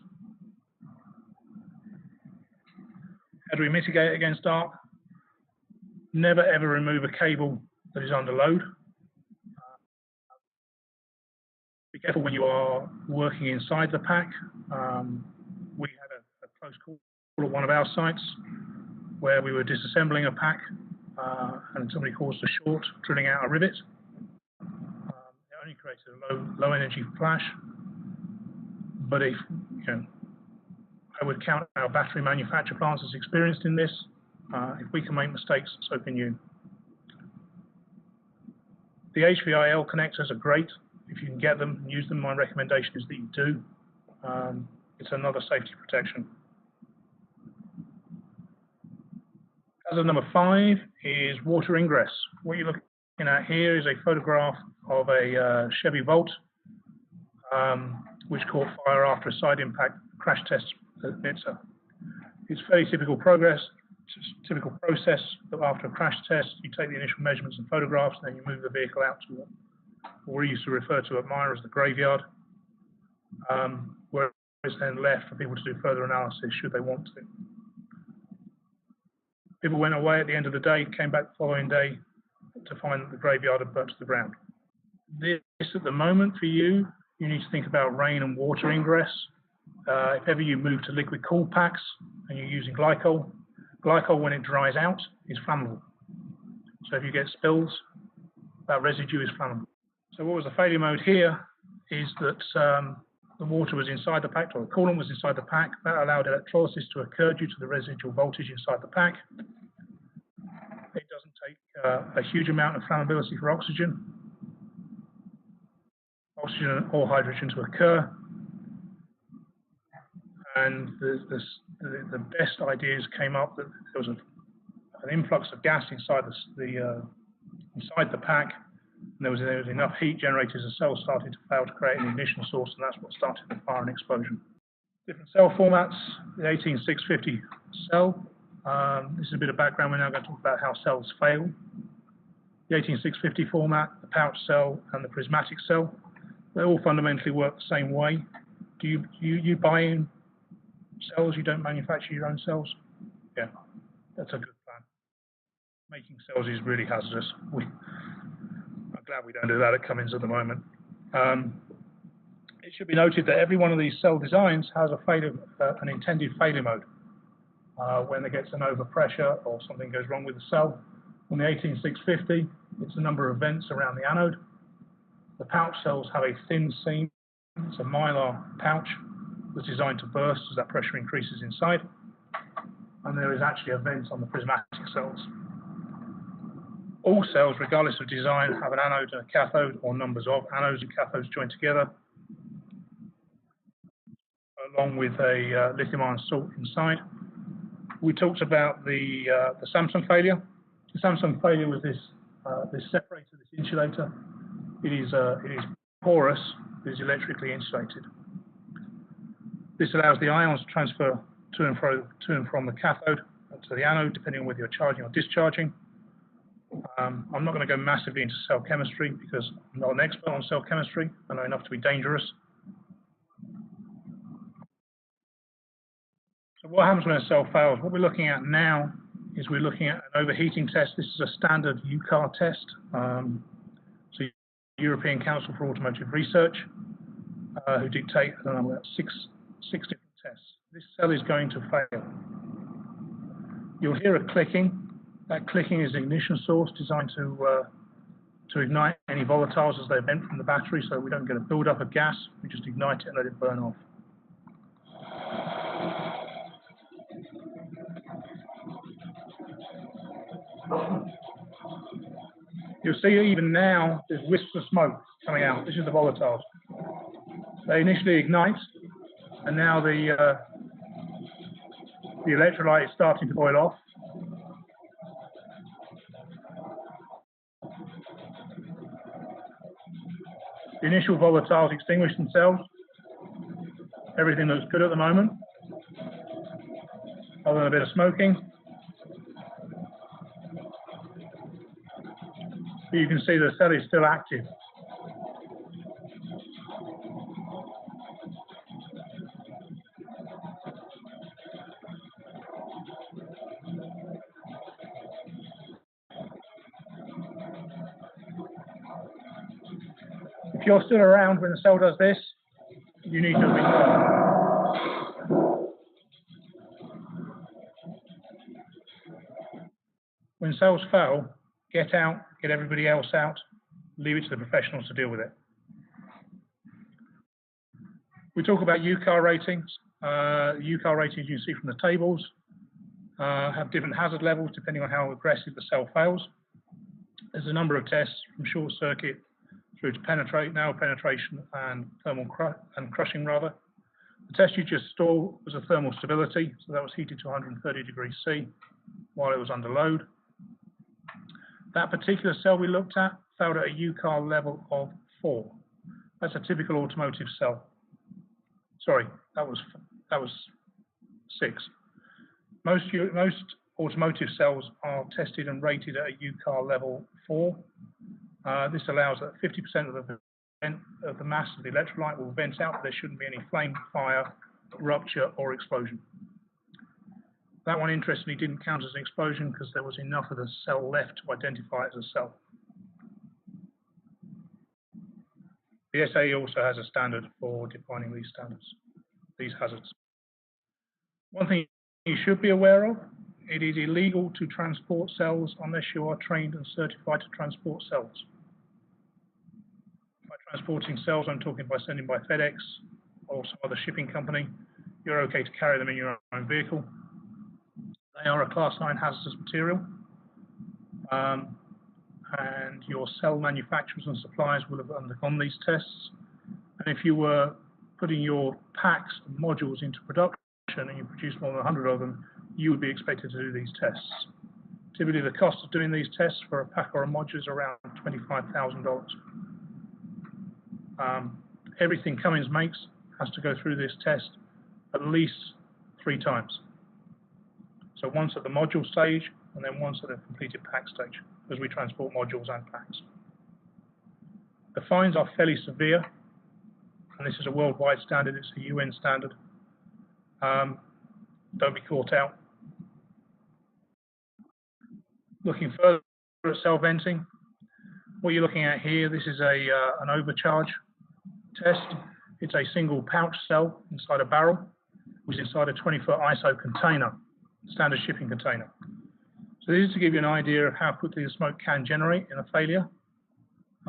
How do we mitigate against arc? Never ever remove a cable that is under load. Be careful when you are working inside the pack. We had a close call at one of our sites where we were disassembling a pack and somebody caused a short, drilling out a rivet. It only created a low energy flash, but if I would count our battery manufacturer plants as experienced in this. If we can make mistakes, so can you. The HVIL connectors are great. If you can get them and use them, my recommendation is that you do. It's another safety protection. Hazard number 5 is water ingress. What you're looking at here is a photograph of a Chevy Volt, which caught fire after a side impact crash test at NHTSA. It's fairly typical typical process that after a crash test, you take the initial measurements and photographs, and then you move the vehicle out to what we used to refer to at Myer as the graveyard, where it's then left for people to do further analysis should they want to. People went away at the end of the day, came back the following day to find that the graveyard had burnt to the ground. This, at the moment, for you, you need to think about rain and water ingress. If ever you move to liquid cool packs and you're using glycol, when it dries out is flammable. So if you get spills, that residue is flammable. So what was the failure mode here is that the water was inside the pack, or the coolant was inside the pack. That allowed electrolysis to occur due to the residual voltage inside the pack. It doesn't take a huge amount of flammability for oxygen or hydrogen to occur. And the best ideas came up that there was an influx of gas inside inside the pack, and there was enough heat generated as the cell started to fail to create an ignition source, and that's what started the fire and explosion. Different cell formats, the 18650 cell. This is a bit of background. We're now going to talk about how cells fail. The 18650 format, the pouch cell, and the prismatic cell, they all fundamentally work the same way. Do you buy in cells? You don't manufacture your own cells? Yeah, that's a good plan. Making cells is really hazardous. I'm glad we don't do that at Cummins at the moment. It should be noted that every one of these cell designs has an intended failure mode. When there gets an overpressure or something goes wrong with the cell. On the 18650, it's a number of vents around the anode. The pouch cells have a thin seam. It's a mylar pouch that's designed to burst as that pressure increases inside. And there is actually a vent on the prismatic cells. All cells, regardless of design, have an anode and a cathode, or numbers of anodes and cathodes joined together, along with a lithium-ion salt inside. We talked about the Samsung failure. The Samsung failure was this separator, this insulator. It is porous, it is electrically insulated. This allows the ions to transfer to and from the cathode to the anode, depending on whether you're charging or discharging. I'm not going to go massively into cell chemistry because I'm not an expert on cell chemistry. I know enough to be dangerous. So what happens when a cell fails? What we're looking at now is we're looking at an overheating test. This is a standard UCAR test. So European Council for Automotive Research, who dictate, I don't know, about six different tests. This cell is going to fail. You'll hear a clicking. That clicking is an ignition source designed to ignite any volatiles as they vent from the battery, so we don't get a build-up of gas. We just ignite it and let it burn off. You'll see even now there's wisps of smoke coming out. This is the volatiles. They initially ignite, and now the electrolyte is starting to boil off. The initial volatiles extinguish themselves. Everything looks good at the moment, other than a bit of smoking. But you can see the cell is still active. If you're still around when the cell does this, you need to restart. When cells fail, get out, get everybody else out, leave it to the professionals to deal with it. We talk about UCAR ratings. UCAR ratings you see from the tables have different hazard levels depending on how aggressive the cell fails. There's a number of tests from short circuit through to narrow penetration and thermal crushing rather. The test you just saw was a thermal stability, so that was heated to 130 degrees C while it was under load. That particular cell we looked at failed at a UCAR level of 4. That's a typical automotive cell. Sorry, that was 6. Most automotive cells are tested and rated at a UCAR level 4. This allows that 50% of the mass of the electrolyte will vent out, but there shouldn't be any flame, fire, rupture, or explosion. That one, interestingly, didn't count as an explosion because there was enough of the cell left to identify it as a cell. The SAE also has a standard for defining these hazards. One thing you should be aware of, it is illegal to transport cells unless you are trained and certified to transport cells. By transporting cells, I'm talking by sending by FedEx or some other shipping company. You're okay to carry them in your own vehicle. They are a Class 9 hazardous material, and your cell manufacturers and suppliers will have undergone these tests. And if you were putting your packs and modules into production and you produce more than 100 of them, you would be expected to do these tests. Typically, the cost of doing these tests for a pack or a module is around $25,000. Everything Cummins makes has to go through this test at least 3 times. So once at the module stage, and then once at the completed pack stage, as we transport modules and packs. The fines are fairly severe, and this is a worldwide standard, it's a UN standard. Don't be caught out. Looking further at cell venting, what you're looking at here, this is an overcharge test. It's a single pouch cell inside a barrel, which is inside a 20-foot ISO container, standard shipping container. So this is to give you an idea of how quickly the smoke can generate in a failure,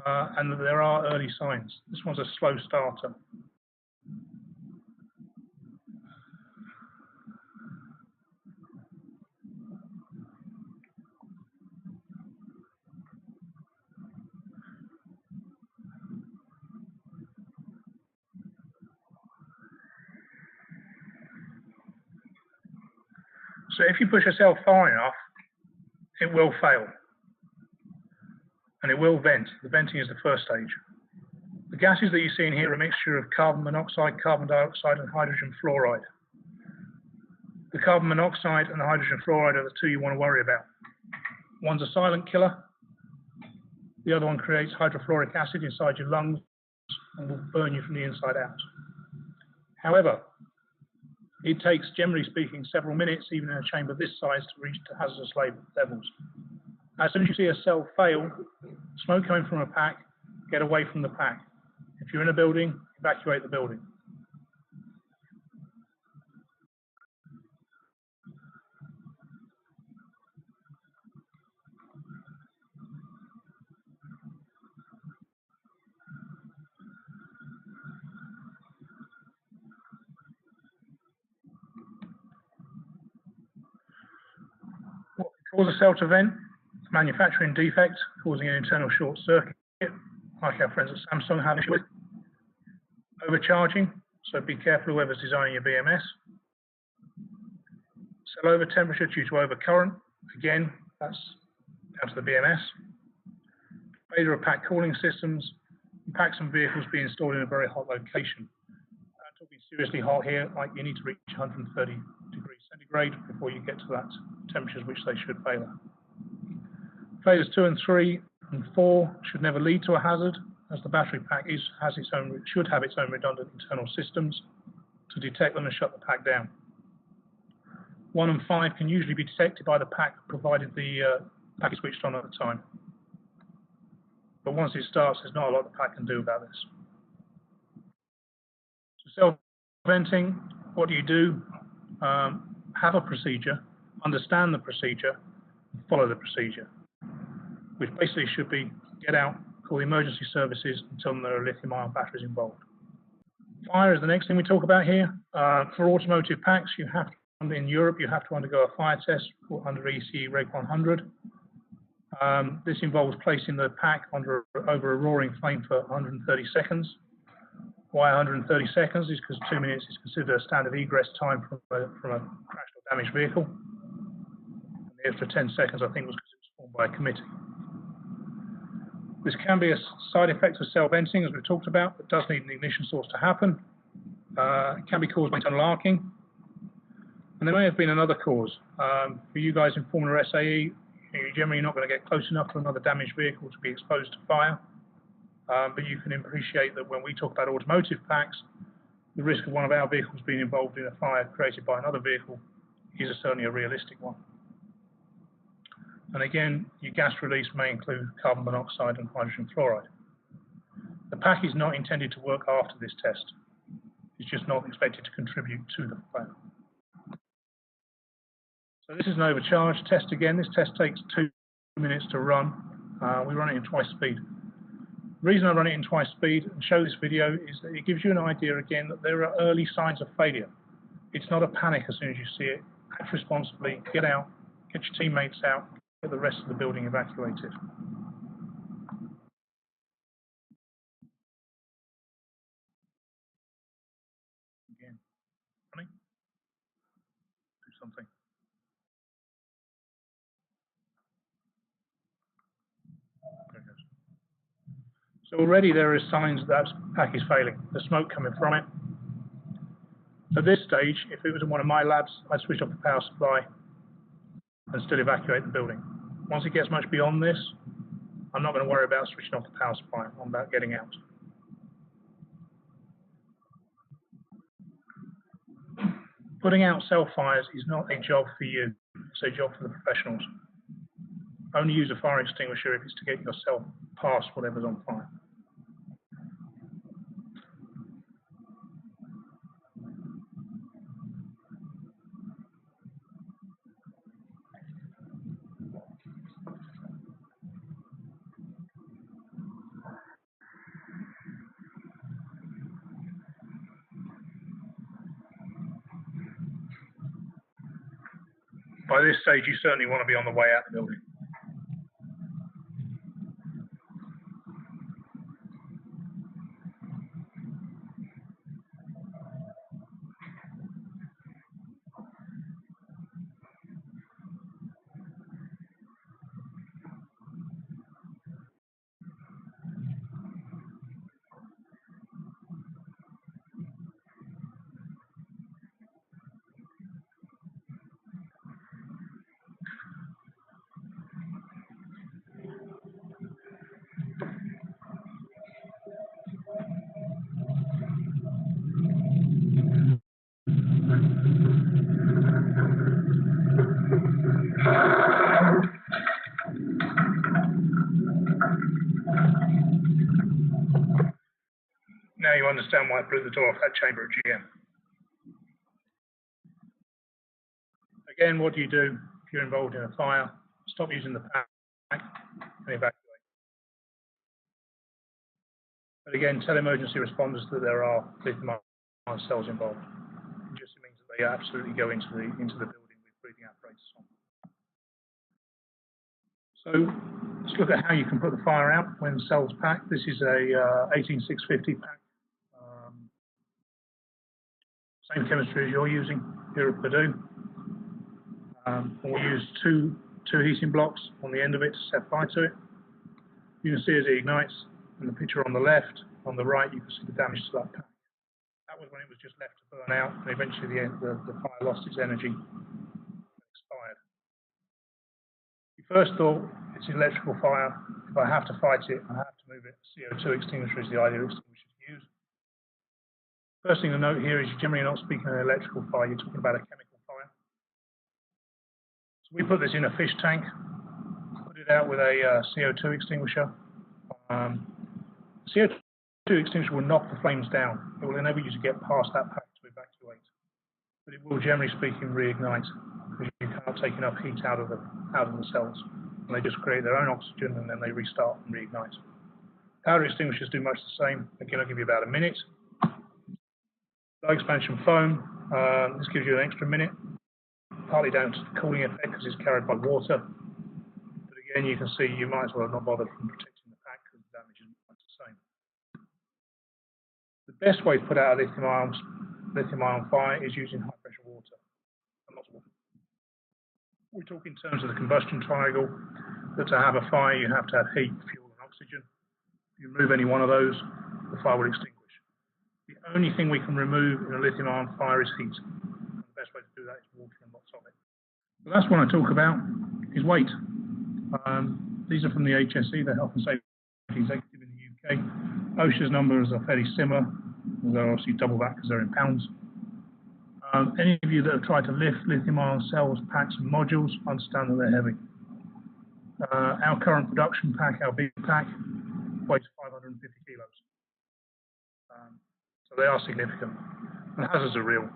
and that there are early signs. This one's a slow starter. So if you push a cell far enough, it will fail. And it will vent. The venting is the first stage. The gases that you see in here are a mixture of carbon monoxide, carbon dioxide, and hydrogen fluoride. The carbon monoxide and the hydrogen fluoride are the 2 you want to worry about. One's a silent killer. The other one creates hydrofluoric acid inside your lungs and will burn you from the inside out. However, it takes, generally speaking, several minutes, even in a chamber this size, to reach the hazardous levels. As soon as you see a cell fail, smoke coming from a pack, get away from the pack. If you're in a building, evacuate the building. What can cause a cell to vent? Manufacturing defect causing an internal short circuit, like our friends at Samsung have with. Overcharging, so be careful whoever's designing your BMS. Cell over temperature due to overcurrent, again, that's down to the BMS. Failure of pack cooling systems, packs and vehicles being installed in a very hot location. Talking seriously hot here, like you need to reach 130 degrees centigrade before you get to that temperatures which they should fail at. Failures 2 and 3 and 4 should never lead to a hazard, as the battery pack should have its own redundant internal systems to detect them and shut the pack down. 1 and 5 can usually be detected by the pack, provided the pack is switched on at the time. But once it starts, there's not a lot the pack can do about this. So self-venting, what do? Have a procedure, understand the procedure, and follow the procedure, which basically should be get out, call the emergency services and tell them there are lithium-ion batteries involved. Fire is the next thing we talk about here. For automotive packs, you have to, in Europe, you have to undergo a fire test under ECE Reg 100. This involves placing the pack over a roaring flame for 130 seconds. Why 130 seconds is because 2 minutes is considered a standard egress time from a crashed or damaged vehicle. And the extra 10 seconds, I think, was because it was formed by a committee. This can be a side effect of cell venting, as we've talked about, but does need an ignition source to happen. It can be caused by internal arcing. And there may have been another cause. For you guys in Formula SAE, you're generally not going to get close enough to another damaged vehicle to be exposed to fire. But you can appreciate that when we talk about automotive packs, the risk of one of our vehicles being involved in a fire created by another vehicle is certainly a realistic one. And again, your gas release may include carbon monoxide and hydrogen fluoride. The pack is not intended to work after this test. It's just not expected to contribute to the fire. So this is an overcharge test again. This test takes 2 minutes to run. We run it in twice speed. The reason I run it in twice speed and show this video is that it gives you an idea again that there are early signs of failure. It's not a panic as soon as you see it. Act responsibly, get out, get your teammates out, get the rest of the building evacuated. Again, running, do something. So already there are signs that pack is failing. There's smoke coming from it. At this stage, if it was in one of my labs, I'd switch off the power supply and still evacuate the building. Once it gets much beyond this, I'm not going to worry about switching off the power supply. I'm about getting out. Putting out cell fires is not a job for you. It's a job for the professionals. Only use a fire extinguisher if it's to get yourself past whatever's on fire. By this stage, you certainly want to be on the way out of the building. Now you understand why I blew the door off that chamber at GM. Again, what do you do if you're involved in a fire? Stop using the pack and evacuate. But again, tell emergency responders that there are lithium-ion cells involved. It just means that they absolutely go into the building with breathing apparatus on. So let's look at how you can put the fire out when cells pack. This is a 18650 pack. Same chemistry as you're using here at Purdue. We'll use two heating blocks on the end of it to set fire to it. You can see as it ignites in the picture on the left. On the right, you can see the damage to that pack. That was when it was just left to burn out, and eventually the fire lost its energy and expired. You first thought it's an electrical fire. If I have to fight it, I have to move it. CO2 extinguisher is the ideal extinguisher to use. First thing to note here is you're generally not speaking of an electrical fire, you're talking about a chemical fire. So we put this in a fish tank, put it out with a CO2 extinguisher. CO2 extinguisher will knock the flames down. It will enable you to get past that pack to evacuate. But it will, generally speaking, reignite because you can't take enough heat out of the cells. And they just create their own oxygen and then they restart and reignite. Powder extinguishers do much the same. Again, I'll give you about a minute. Low expansion foam, this gives you an extra minute, partly down to the cooling effect because it's carried by water. But again, you can see you might as well have not bothered from protecting the pack because the damage isn't quite the same. The best way to put out a lithium-ion fire is using high pressure water and lots of water. We talk in terms of the combustion triangle, that to have a fire you have to have heat, fuel and oxygen. If you remove any one of those, the fire will extinguish. The only thing we can remove in a lithium-ion fire is heat. And the best way to do that is water and lots of it. The last one I talk about is weight. These are from the HSE, the Health and Safety Executive in the UK. OSHA's numbers are fairly similar, although obviously double that because they're in pounds. Any of you that have tried to lift lithium-ion cells, packs and modules understand that they're heavy. Our current production pack, our big pack, weighs 550 kilos. So they are significant. The hazards are real.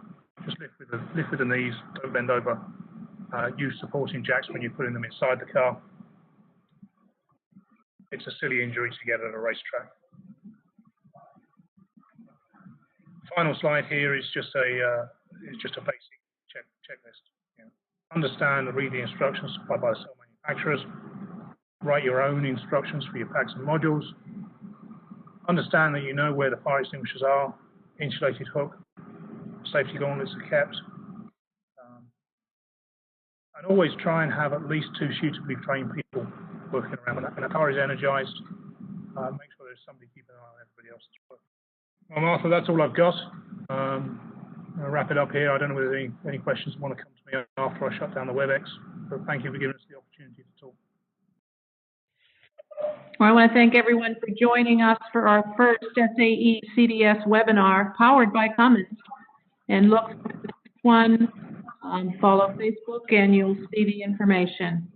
Just lift with the knees, don't bend over. Use supporting jacks when you're putting them inside the car. It's a silly injury to get at a racetrack. Final slide here is just a basic checklist. You know, understand and read the instructions supplied by the cell manufacturers. Write your own instructions for your packs and modules. Understand that you know where the fire extinguishers are, insulated hook, safety gauntlets are kept. And always try and have at least 2 suitably trained people working around. When a car is energized, make sure there's is somebody keeping an eye on everybody else's work. Well, Martha, that's all I've got. I'll wrap it up here. I don't know whether there's any questions that want to come to me after I shut down the WebEx, but thank you for giving us the opportunity to talk. Well, I want to thank everyone for joining us for our first SAE CDS webinar powered by Cummins. And look for this one, follow Facebook, and you'll see the information.